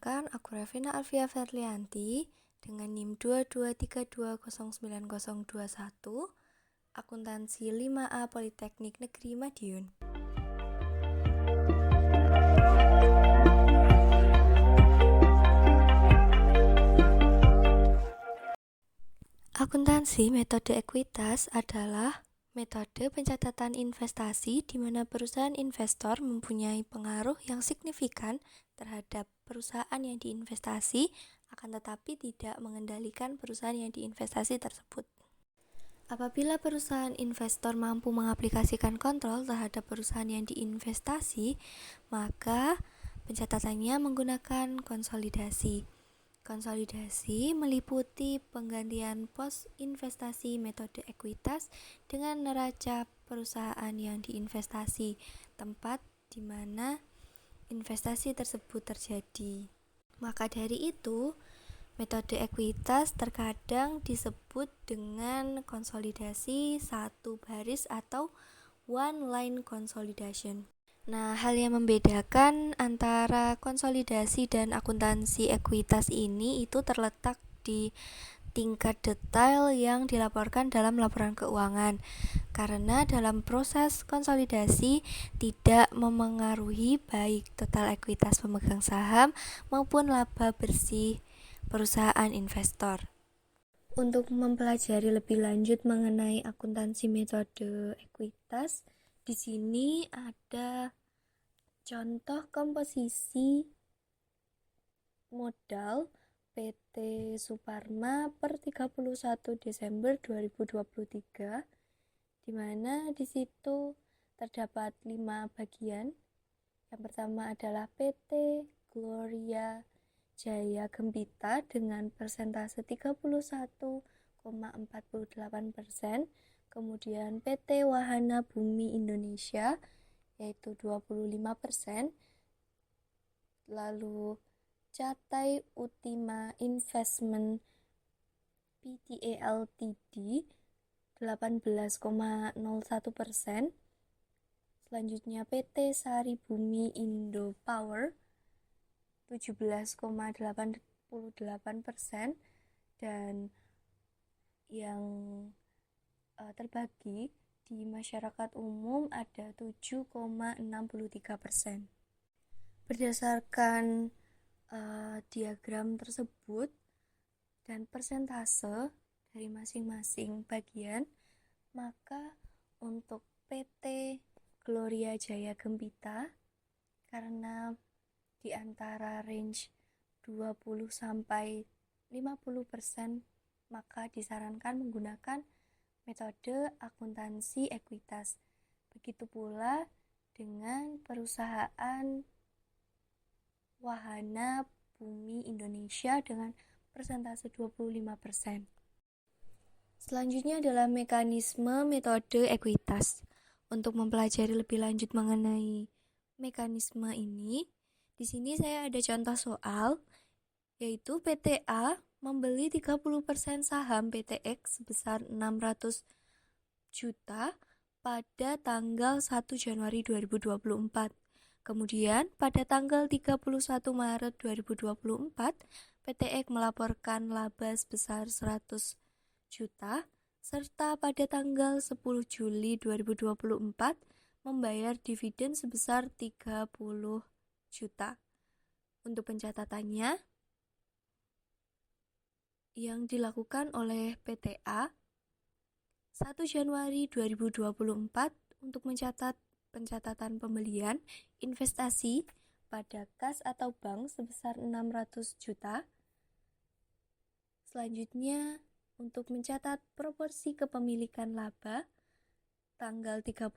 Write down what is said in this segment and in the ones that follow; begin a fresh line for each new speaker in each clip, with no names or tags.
Perkenalkan, aku Revina Alfia Ferlianti dengan NIM 223209021, Akuntansi 5A Politeknik Negeri Madiun. Akuntansi metode ekuitas adalah metode pencatatan investasi di mana perusahaan investor mempunyai pengaruh yang signifikan terhadap perusahaan yang diinvestasi, akan tetapi tidak mengendalikan perusahaan yang diinvestasi tersebut. Apabila perusahaan investor mampu mengaplikasikan kontrol terhadap perusahaan yang diinvestasi, maka pencatatannya menggunakan konsolidasi. Konsolidasi meliputi penggantian pos investasi metode ekuitas dengan neraca perusahaan yang diinvestasi, tempat di mana investasi tersebut terjadi. Maka dari itu, metode ekuitas terkadang disebut dengan konsolidasi satu baris atau one line consolidation. Nah, hal yang membedakan antara konsolidasi dan akuntansi ekuitas ini itu terletak di tingkat detail yang dilaporkan dalam laporan keuangan. Karena dalam proses konsolidasi tidak memengaruhi baik total ekuitas pemegang saham maupun laba bersih perusahaan investor. Untuk mempelajari lebih lanjut mengenai akuntansi metode ekuitas, di sini ada contoh komposisi modal PT Suparma per 31 Desember 2023, di mana di situ terdapat 5 bagian. Yang pertama adalah PT Gloria Jaya Gembita dengan persentase 31,48%, kemudian PT Wahana Bumi Indonesia yaitu 25%, lalu Catai Utima Investment Pta Ltd 18,01%, selanjutnya PT Sari Bumi Indo Power 17,88%, dan yang terbagi di masyarakat umum ada 7,63%. Berdasarkan diagram tersebut dan persentase dari masing-masing bagian, maka untuk PT Gloria Jaya Gembita, karena di antara range 20 sampai 50%, maka disarankan menggunakan metode akuntansi ekuitas. Begitu pula dengan perusahaan Wahana Bumi Indonesia dengan persentase 25%. Selanjutnya adalah mekanisme metode ekuitas. Untuk mempelajari lebih lanjut mengenai mekanisme ini, di sini saya ada contoh soal, yaitu PTA membeli 30% saham PTX sebesar 600 juta pada tanggal 1 Januari 2024. Kemudian, pada tanggal 31 Maret 2024, PTX melaporkan laba sebesar 100 juta, serta pada tanggal 10 Juli 2024 membayar dividen sebesar 30 juta. Untuk pencatatannya, yang dilakukan oleh PTA 1 Januari 2024 untuk mencatat pencatatan pembelian investasi pada kas atau bank sebesar 600 juta. Selanjutnya, untuk mencatat proporsi kepemilikan laba tanggal 31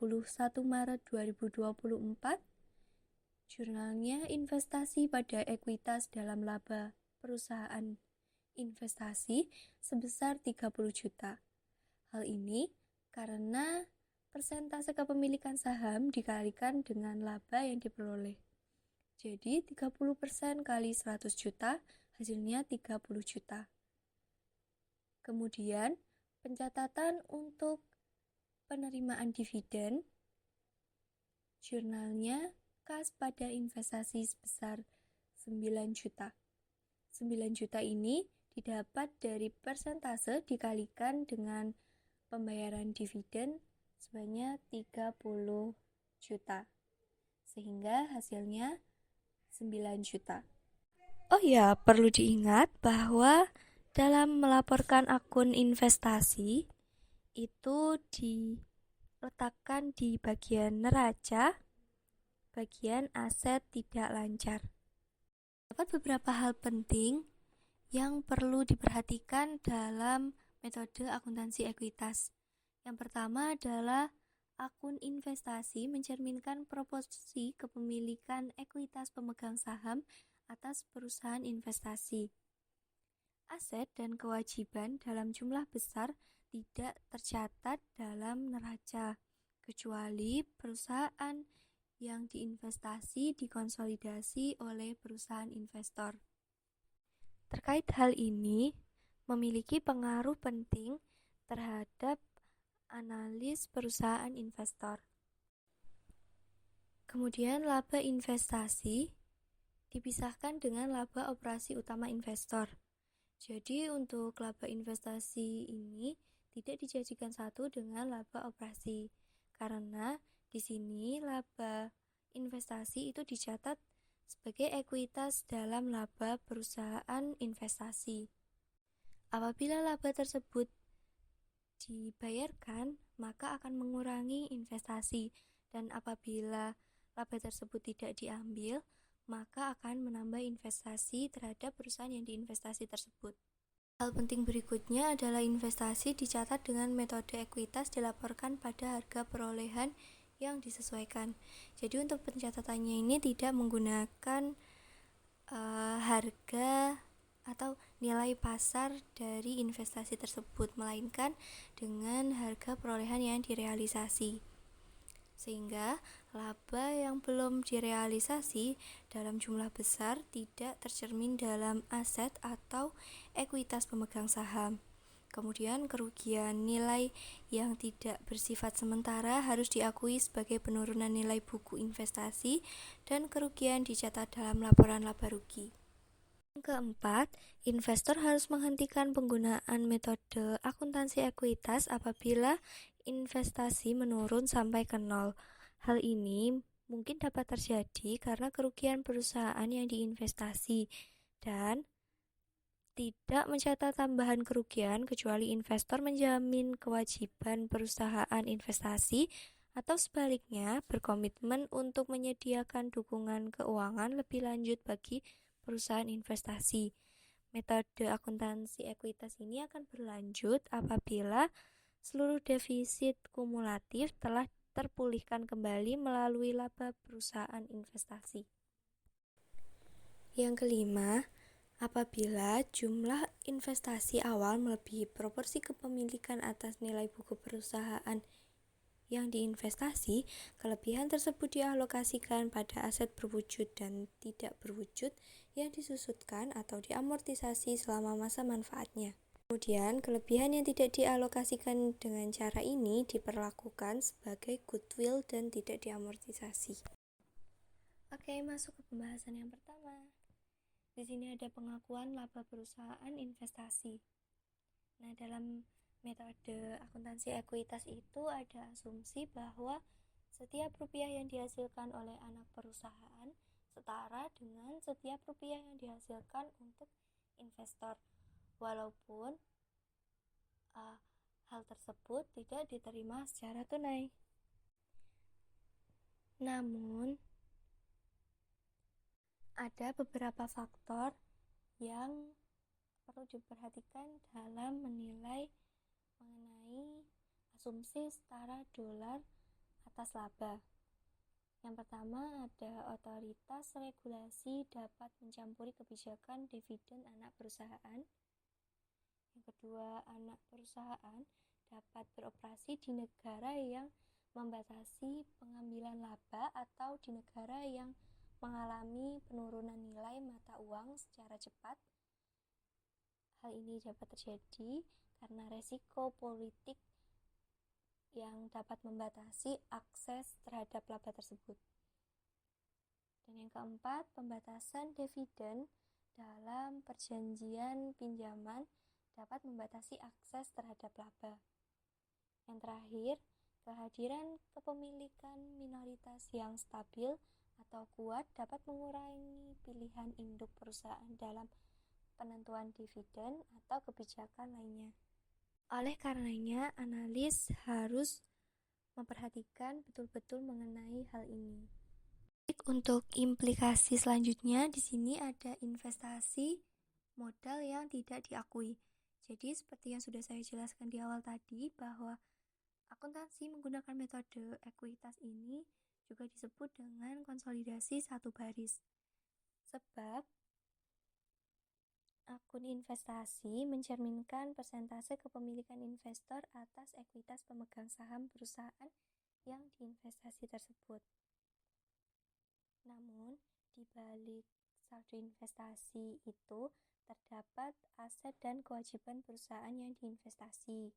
Maret 2024, jurnalnya investasi pada ekuitas dalam laba perusahaan investasi sebesar 30 juta. Hal ini karena persentase kepemilikan saham dikalikan dengan laba yang diperoleh. Jadi 30% kali 100 juta, hasilnya 30 juta. Kemudian, pencatatan untuk penerimaan dividen, jurnalnya kas pada investasi sebesar 9 juta. 9 juta ini didapat dari persentase dikalikan dengan pembayaran dividen sebanyak 30 juta. Sehingga hasilnya 9 juta. Oh ya, perlu diingat bahwa dalam melaporkan akun investasi itu diletakkan di bagian neraca, bagian aset tidak lancar. Dapat beberapa hal penting yang perlu diperhatikan dalam metode akuntansi ekuitas. Yang pertama adalah akun investasi mencerminkan proporsi kepemilikan ekuitas pemegang saham atas perusahaan investasi. Aset dan kewajiban dalam jumlah besar tidak tercatat dalam neraca, kecuali perusahaan yang diinvestasi dikonsolidasi oleh perusahaan investor. Terkait hal ini, memiliki pengaruh penting terhadap analis perusahaan investor. Kemudian laba investasi dipisahkan dengan laba operasi utama investor. Jadi untuk laba investasi ini tidak dijadikan satu dengan laba operasi, karena di sini laba investasi itu dicatat sebagai ekuitas dalam laba perusahaan investasi. Apabila laba tersebut dibayarkan, maka akan mengurangi investasi, dan apabila laba tersebut tidak diambil, maka akan menambah investasi terhadap perusahaan yang diinvestasi tersebut. Hal penting berikutnya adalah investasi dicatat dengan metode ekuitas dilaporkan pada harga perolehan yang disesuaikan. Jadi untuk pencatatannya ini tidak menggunakan harga atau nilai pasar dari investasi tersebut, melainkan dengan harga perolehan yang direalisasi. Sehingga laba yang belum direalisasi dalam jumlah besar tidak tercermin dalam aset atau ekuitas pemegang saham. Kemudian kerugian nilai yang tidak bersifat sementara harus diakui sebagai penurunan nilai buku investasi, dan kerugian dicatat dalam laporan laba rugi. Yang keempat, investor harus menghentikan penggunaan metode akuntansi ekuitas apabila investasi menurun sampai ke nol. Hal ini mungkin dapat terjadi karena kerugian perusahaan yang diinvestasi dan tidak mencatat tambahan kerugian kecuali investor menjamin kewajiban perusahaan investasi atau sebaliknya berkomitmen untuk menyediakan dukungan keuangan lebih lanjut bagi perusahaan investasi. Metode akuntansi ekuitas ini akan berlanjut apabila seluruh defisit kumulatif telah terpulihkan kembali melalui laba perusahaan investasi. Yang kelima, apabila jumlah investasi awal melebihi proporsi kepemilikan atas nilai buku perusahaan yang diinvestasi, kelebihan tersebut dialokasikan pada aset berwujud dan tidak berwujud yang disusutkan atau diamortisasi selama masa manfaatnya. Kemudian, kelebihan yang tidak dialokasikan dengan cara ini diperlakukan sebagai goodwill dan tidak diamortisasi. Oke, masuk ke pembahasan yang pertama. Di sini ada pengakuan laba perusahaan investasi. Nah, dalam metode akuntansi ekuitas itu ada asumsi bahwa setiap rupiah yang dihasilkan oleh anak perusahaan setara dengan setiap rupiah yang dihasilkan untuk investor, walaupun hal tersebut tidak diterima secara tunai. Namun, ada beberapa faktor yang perlu diperhatikan dalam menilai mengenai asumsi setara dolar atas laba. Yang pertama ada otoritas regulasi dapat mencampuri kebijakan dividen anak perusahaan. Yang kedua, anak perusahaan dapat beroperasi di negara yang membatasi pengambilan laba atau di negara yang mengalami penurunan nilai mata uang secara cepat. Hal ini dapat terjadi karena resiko politik yang dapat membatasi akses terhadap laba tersebut. Dan yang keempat, pembatasan dividen dalam perjanjian pinjaman dapat membatasi akses terhadap laba. Yang terakhir, kehadiran kepemilikan minoritas yang stabil atau kuat dapat mengurangi pilihan induk perusahaan dalam penentuan dividen atau kebijakan lainnya. Oleh karenanya, analis harus memperhatikan betul-betul mengenai hal ini. Untuk implikasi selanjutnya, di sini ada investasi modal yang tidak diakui. Jadi seperti yang sudah saya jelaskan di awal tadi, bahwa akuntansi menggunakan metode ekuitas ini juga disebut dengan konsolidasi satu baris. Sebab akun investasi mencerminkan persentase kepemilikan investor atas ekuitas pemegang saham perusahaan yang diinvestasi tersebut. Namun, di balik saldo investasi itu terdapat aset dan kewajiban perusahaan yang diinvestasi.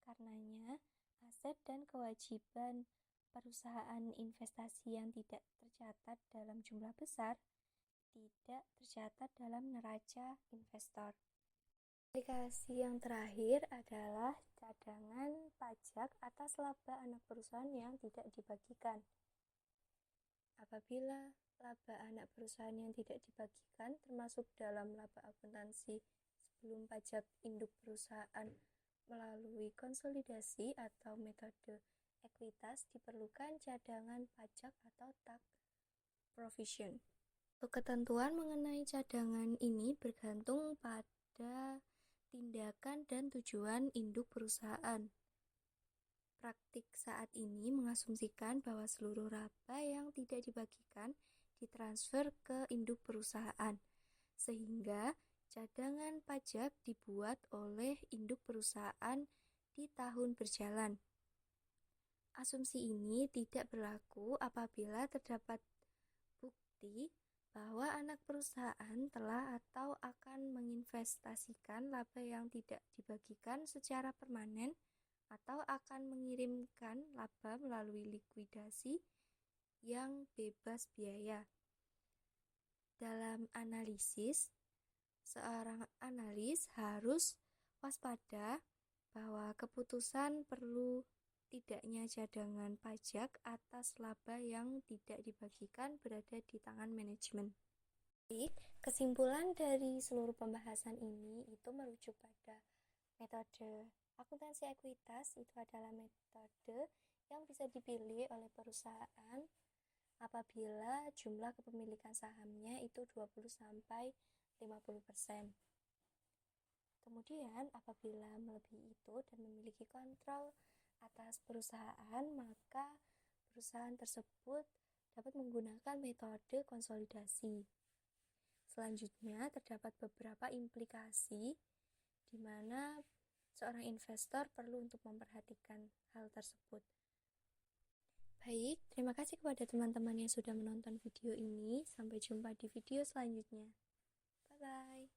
Karenanya, aset dan kewajiban perusahaan investasi yang tidak tercatat dalam jumlah besar tidak tercatat dalam neraca investor. Aplikasi yang terakhir adalah cadangan pajak atas laba anak perusahaan yang tidak dibagikan. Apabila laba anak perusahaan yang tidak dibagikan termasuk dalam laba akuntansi sebelum pajak induk perusahaan melalui konsolidasi atau metode ekuitas, diperlukan cadangan pajak atau tax provision. Untuk ketentuan mengenai cadangan ini bergantung pada tindakan dan tujuan induk perusahaan. Praktik saat ini mengasumsikan bahwa seluruh laba yang tidak dibagikan ditransfer ke induk perusahaan, sehingga cadangan pajak dibuat oleh induk perusahaan di tahun berjalan. Asumsi ini tidak berlaku apabila terdapat bukti bahwa anak perusahaan telah atau akan menginvestasikan laba yang tidak dibagikan secara permanen atau akan mengirimkan laba melalui likuidasi yang bebas biaya. Dalam analisis, seorang analis harus waspada bahwa keputusan perlu tidaknya cadangan pajak atas laba yang tidak dibagikan berada di tangan manajemen. Jadi, kesimpulan dari seluruh pembahasan ini itu merujuk pada metode akuntansi ekuitas. Itu adalah metode yang bisa dipilih oleh perusahaan apabila jumlah kepemilikan sahamnya itu 20-50%. Kemudian apabila melebihi itu dan memiliki kontrol atas perusahaan, maka perusahaan tersebut dapat menggunakan metode konsolidasi. Selanjutnya terdapat beberapa implikasi di mana seorang investor perlu untuk memperhatikan hal tersebut. Baik, terima kasih kepada teman-teman yang sudah menonton video ini. Sampai jumpa di video selanjutnya. Bye-bye.